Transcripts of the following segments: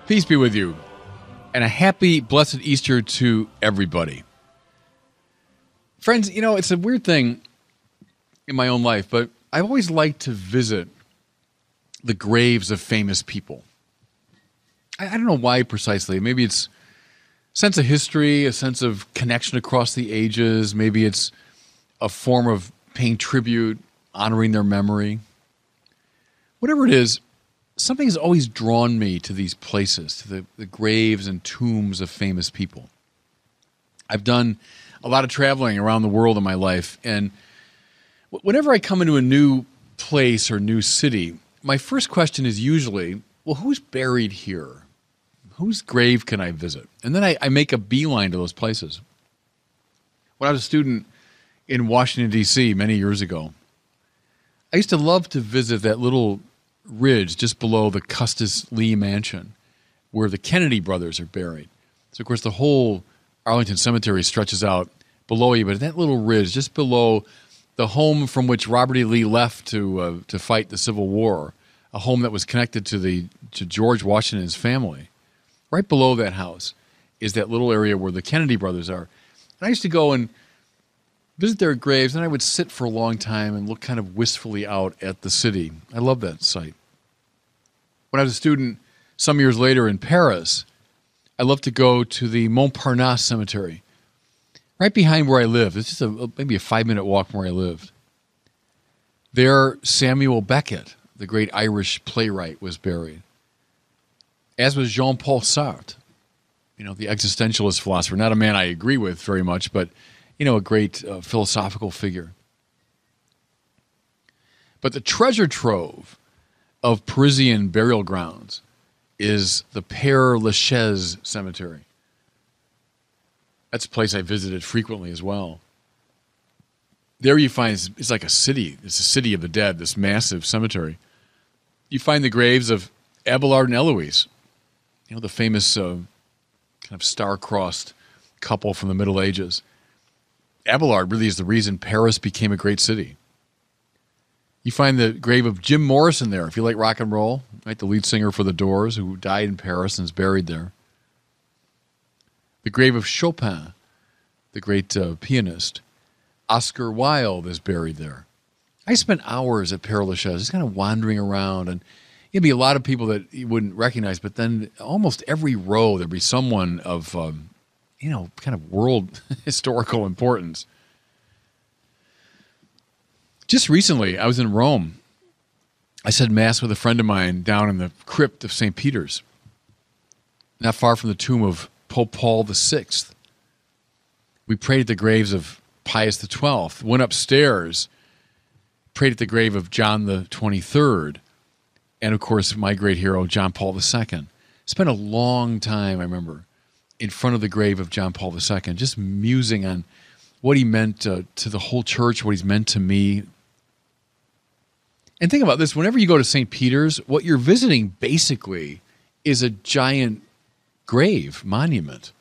Peace be with you, and a happy, blessed Easter to everybody. Friends, you know, it's a weird thing in my own life, but I always like to visit the graves of famous people. I don't know why precisely. Maybe it's a sense of history, a sense of connection across the ages. Maybe it's a form of paying tribute, honoring their memory. Whatever it is, something has always drawn me to these places, to the graves and tombs of famous people. I've done a lot of traveling around the world in my life, and whenever I come into a new place or new city, my first question is usually, well, who's buried here? Whose grave can I visit? And then I make a beeline to those places. When I was a student in Washington, D.C. many years ago, I used to love to visit that little ridge just below the Custis Lee Mansion where the Kennedy brothers are buried. So, of course, the whole Arlington Cemetery stretches out below you, but that little ridge just below the home from which Robert E. Lee left to fight the Civil War, a home that was connected to George Washington's family, right below that house is that little area where the Kennedy brothers are. And I used to go and visit their graves, and I would sit for a long time and look kind of wistfully out at the city. I love that sight. When I was a student some years later in Paris, I loved to go to the Montparnasse Cemetery, right behind where I lived. It's just maybe a 5-minute walk from where I lived. There, Samuel Beckett, the great Irish playwright, was buried, as was Jean-Paul Sartre, the existentialist philosopher. Not a man I agree with very much, but a great philosophical figure. But the treasure trove of Parisian burial grounds is the Père Lachaise Cemetery. That's a place I visited frequently as well. There you find, it's like a city. It's a city of the dead, this massive cemetery. You find the graves of Abelard and Eloise, the famous kind of star-crossed couple from the Middle Ages. Abelard really is the reason Paris became a great city. You find the grave of Jim Morrison there, if you like rock and roll, right? The lead singer for The Doors, who died in Paris and is buried there. The grave of Chopin, the great pianist. Oscar Wilde is buried there. I spent hours at Père Lachaise, just kind of wandering around, and there'd be a lot of people that you wouldn't recognize, but then almost every row there'd be someone of kind of world historical importance. Just recently, I was in Rome. I said Mass with a friend of mine down in the crypt of St. Peter's, not far from the tomb of Pope Paul VI. We prayed at the graves of Pius XII, went upstairs, prayed at the grave of John the 23rd, and of course, my great hero, John Paul II. Spent a long time, I remember, in front of the grave of John Paul II, just musing on what he meant to the whole church, what he's meant to me. And think about this, whenever you go to St. Peter's, what you're visiting basically is a giant grave monument.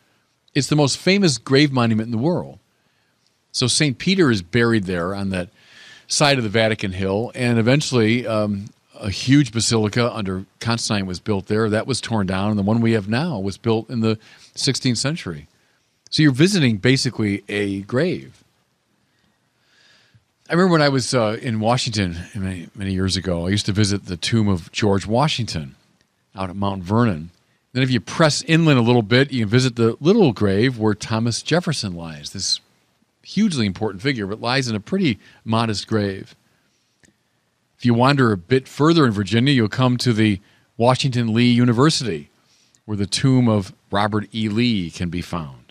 It's the most famous grave monument in the world. So St. Peter is buried there on that side of the Vatican Hill, and eventually a huge basilica under Constantine was built there. That was torn down, and the one we have now was built in the 16th century. So you're visiting basically a grave. I remember when I was in Washington many years ago, I used to visit the tomb of George Washington out at Mount Vernon. Then if you press inland a little bit, you can visit the little grave where Thomas Jefferson lies, this hugely important figure, but lies in a pretty modest grave. If you wander a bit further in Virginia, you'll come to the Washington Lee University, where the tomb of Robert E. Lee can be found.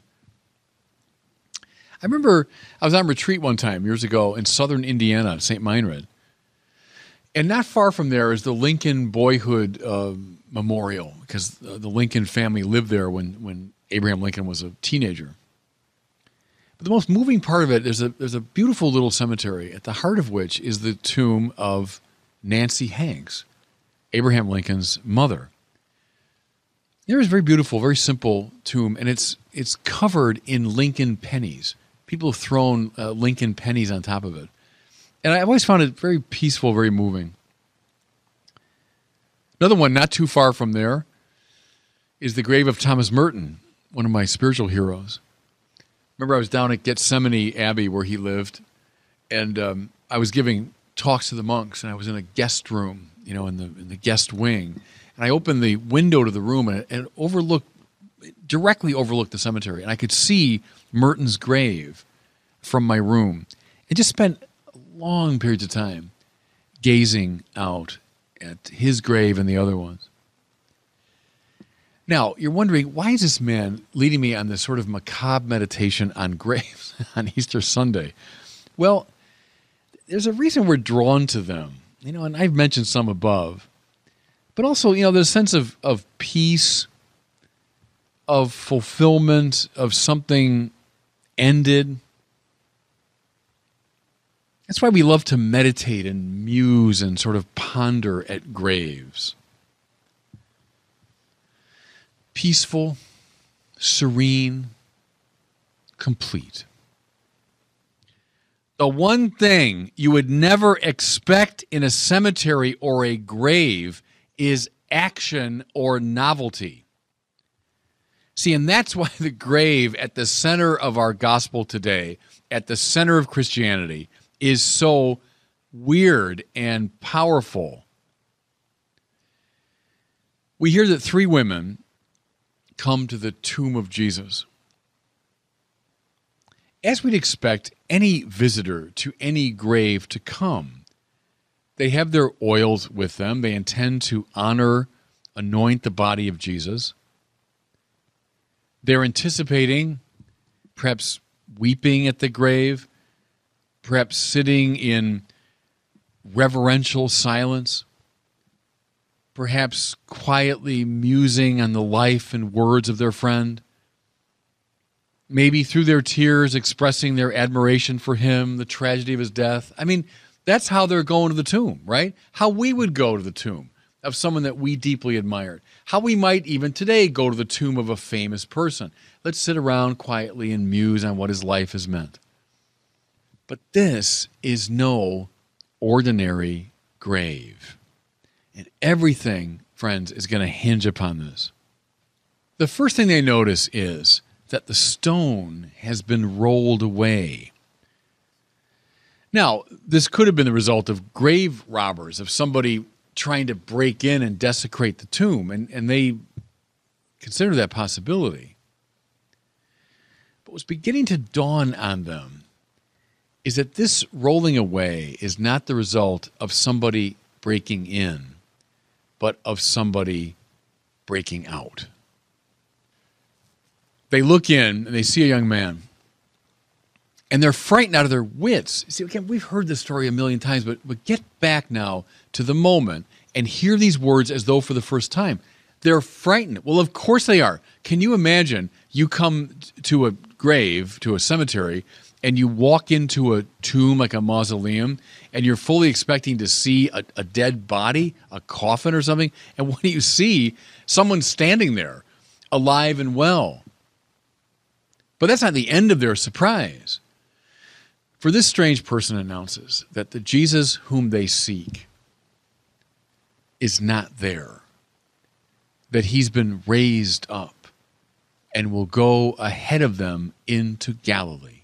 I remember I was on retreat one time years ago in southern Indiana, St. Meinrad. And not far from there is the Lincoln Boyhood Memorial, because the Lincoln family lived there when Abraham Lincoln was a teenager. But the most moving part of it, there's a beautiful little cemetery, at the heart of which is the tomb of Nancy Hanks, Abraham Lincoln's mother. There is a very beautiful, very simple tomb, and it's covered in Lincoln pennies. People have thrown Lincoln pennies on top of it. And I've always found it very peaceful, very moving. Another one not too far from there is the grave of Thomas Merton, one of my spiritual heroes. Remember, I was down at Gethsemane Abbey where he lived, and I was giving talks to the monks, and I was in a guest room, in the guest wing, and I opened the window to the room, and it directly overlooked the cemetery, and I could see Merton's grave from my room. I just spent long periods of time gazing out at his grave and the other ones. Now, you're wondering, why is this man leading me on this sort of macabre meditation on graves on Easter Sunday? Well, there's a reason we're drawn to them, and I've mentioned some above. But also, there's a sense of peace, of fulfillment, of something ended. That's why we love to meditate and muse and sort of ponder at graves. Peaceful, serene, complete. The one thing you would never expect in a cemetery or a grave is action or novelty. See, and that's why the grave at the center of our gospel today, at the center of Christianity, is so weird and powerful. We hear that 3 women come to the tomb of Jesus. As we'd expect any visitor to any grave to come, they have their oils with them. They intend to anoint the body of Jesus. They're anticipating, perhaps weeping at the grave, perhaps sitting in reverential silence, perhaps quietly musing on the life and words of their friend, maybe through their tears expressing their admiration for him, the tragedy of his death. I mean, that's how they're going to the tomb, right? How we would go to the tomb of someone that we deeply admired. How we might even today go to the tomb of a famous person. Let's sit around quietly and muse on what his life has meant. But this is no ordinary grave. And everything, friends, is going to hinge upon this. The first thing they notice is that the stone has been rolled away. Now, this could have been the result of grave robbers, of somebody trying to break in and desecrate the tomb, and they consider that possibility. But what's beginning to dawn on them is that this rolling away is not the result of somebody breaking in, but of somebody breaking out. They look in and they see a young man, and they're frightened out of their wits. See, again, we've heard this story a million times, but get back now to the moment and hear these words as though for the first time. They're frightened. Well, of course they are. Can you imagine you come to a grave, to a cemetery, and you walk into a tomb like a mausoleum, and you're fully expecting to see a dead body, a coffin or something, and what do you see? Someone standing there, alive and well. But that's not the end of their surprise. For this strange person announces that the Jesus whom they seek is not there, that he's been raised up and will go ahead of them into Galilee.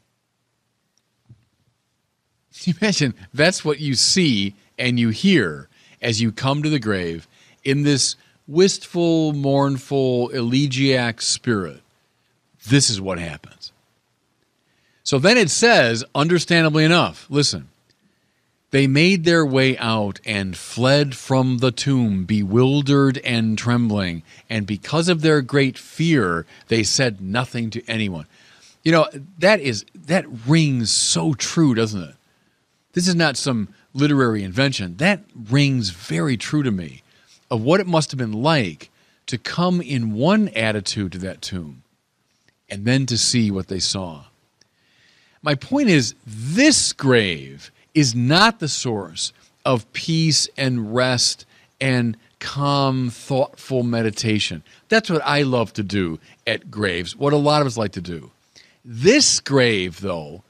Can you imagine? That's what you see and you hear as you come to the grave in this wistful, mournful, elegiac spirit. This is what happens. So then it says, understandably enough, listen, they made their way out and fled from the tomb, bewildered and trembling, and because of their great fear, they said nothing to anyone. You know, that rings so true, doesn't it? This is not some literary invention. That rings very true to me of what it must have been like to come in one attitude to that tomb and then to see what they saw. My point is, this grave is not the source of peace and rest and calm, thoughtful meditation. That's what I love to do at graves, what a lot of us like to do. This grave, though,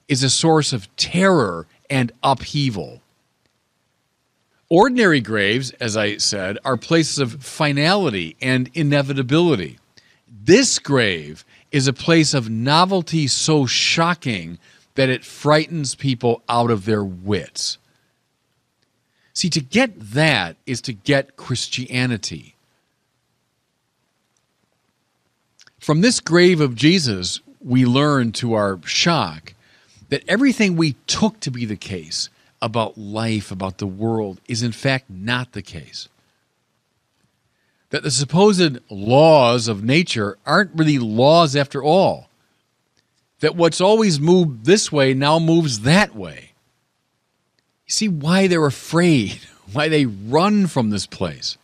is a source of terror and upheaval. Ordinary graves, as I said, are places of finality and inevitability. This grave is a place of novelty so shocking that it frightens people out of their wits. See, to get that is to get Christianity. From this grave of Jesus, we learn to our shock that everything we took to be the case about life, about the world, is in fact not the case. That the supposed laws of nature aren't really laws after all. That what's always moved this way now moves that way. You see why they're afraid, why they run from this place.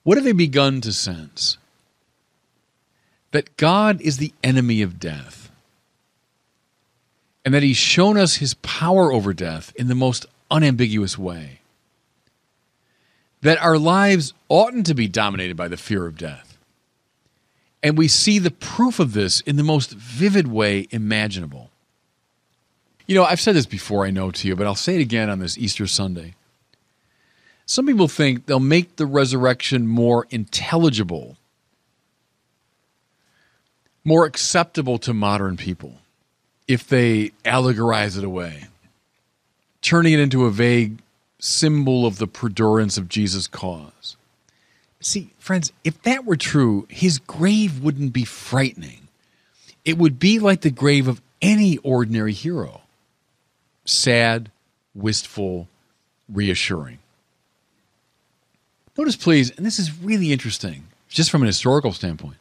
What have they begun to sense? That God is the enemy of death, and that he's shown us his power over death in the most unambiguous way. That our lives oughtn't to be dominated by the fear of death. And we see the proof of this in the most vivid way imaginable. You know, I've said this before, I know, to you, but I'll say it again on this Easter Sunday. Some people think they'll make the resurrection more intelligible, more acceptable to modern people if they allegorize it away, turning it into a vague symbol of the perdurance of Jesus' cause. See, friends, if that were true, his grave wouldn't be frightening. It would be like the grave of any ordinary hero. Sad, wistful, reassuring. Notice, please, and this is really interesting, just from an historical standpoint,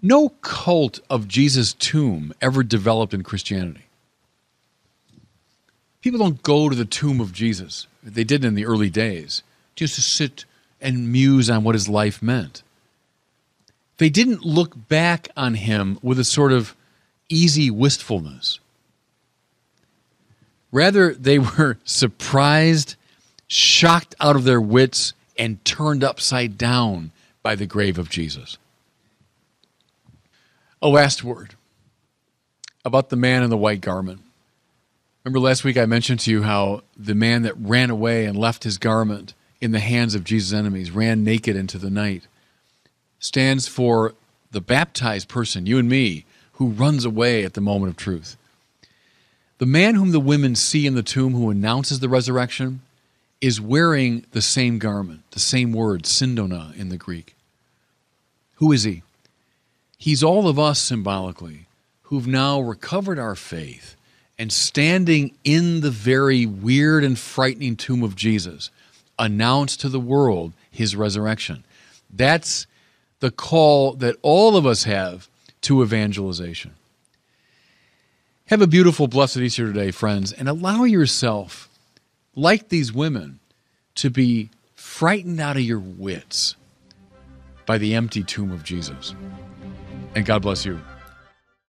no cult of Jesus' tomb ever developed in Christianity. People don't go to the tomb of Jesus. They did in the early days, just to sit and muse on what his life meant. They didn't look back on him with a sort of easy wistfulness. Rather, they were surprised, shocked out of their wits, and turned upside down by the grave of Jesus. A last word about the man in the white garment. Remember last week I mentioned to you how the man that ran away and left his garment in the hands of Jesus' enemies, ran naked into the night, stands for the baptized person, you and me, who runs away at the moment of truth. The man whom the women see in the tomb who announces the resurrection is wearing the same garment, the same word, syndona in the Greek. Who is he? He's all of us symbolically who've now recovered our faith and standing in the very weird and frightening tomb of Jesus, announce to the world his resurrection. That's the call that all of us have to evangelization. Have a beautiful, blessed Easter today, friends, and allow yourself, like these women, to be frightened out of your wits by the empty tomb of Jesus. And God bless you.